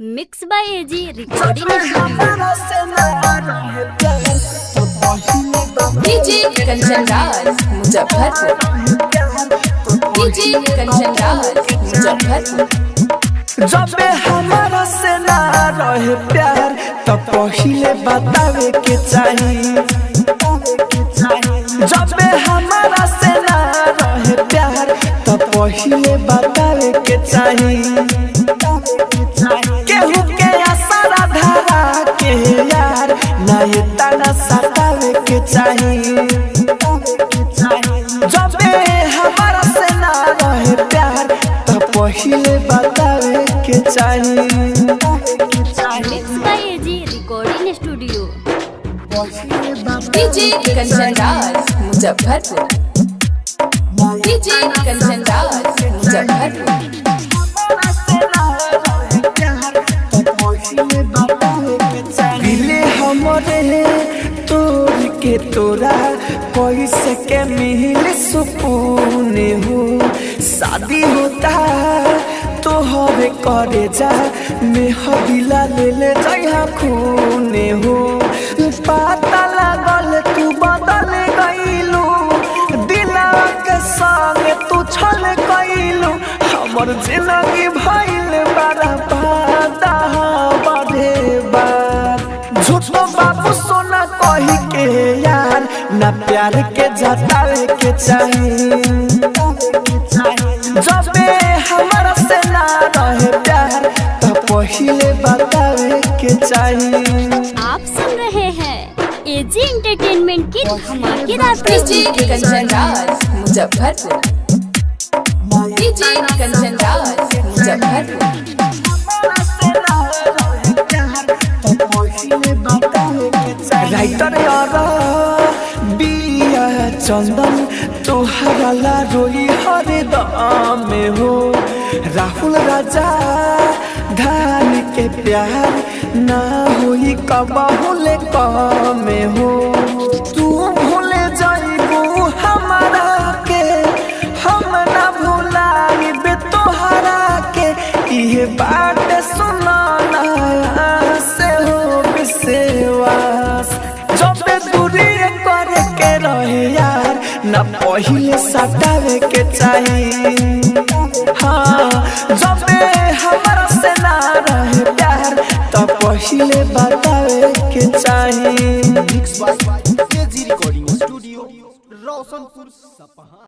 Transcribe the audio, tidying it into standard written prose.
Mix by AG recording DJ Kanchan Raj Muzaffarpur. DJ Kanchan Raj Muzaffarpur. जब हमारा से ना रहे प्यार तो पहिले बतावे के चाहिए। जब हमारा से ना रहे प्यार तो पहिले बतावे के चाहिए। केहू के आसरा धारा के यार ना ये तना सतावे के चाहिए। जब हमारा से ना रहे प्यार तो पहिले बतावे के चाहिए। Mix by AG recording studio. DJ Kanchan Raj Muzaffarpur. DJ Kanchan Raj Muzaffarpur. दिले हमरे तोड़ के तोरा कैसे के मिल सुकून हो। शादी होता तो हवे करे जा मेहदिला ले ले जइहा खून हो। पता लागल तू बदल गइलू दिला के संग तू छल गइलू। हमर जिंदगी भइल बड़ा बादा बढ़े बार। झूठो बाबू सोना कही के यार ना प्यार के जतावे के चाहिए। जब हमारा से ना रहे प्यार तो पहिले बतावे के चाहिए। आप सुन रहे हैं एजी एंटरटेनमेंट की धमाकेदार DJ Kanchan Raj Muzaffarpur. DJ Kanchan Raj Muzaffarpur. Writer यार बिया चंदन तोहरा ला रोई हरदम में हो। राहुल राजा धान के प्यार ना होई कबहुले कम हो। तू भूले जाइबू हमारा के हम ना भुलाइबे तोहरा के। ये बात सुनाना से हो विश्वास। जब दूरी करे के रहे यार ना पहिले सतावे के चाहिए। हाँ जब हमारा से ना रहे प्यार तो पहिले बतावे के चाहिए। Mix by AG recording studio Roshanpur Sapaha.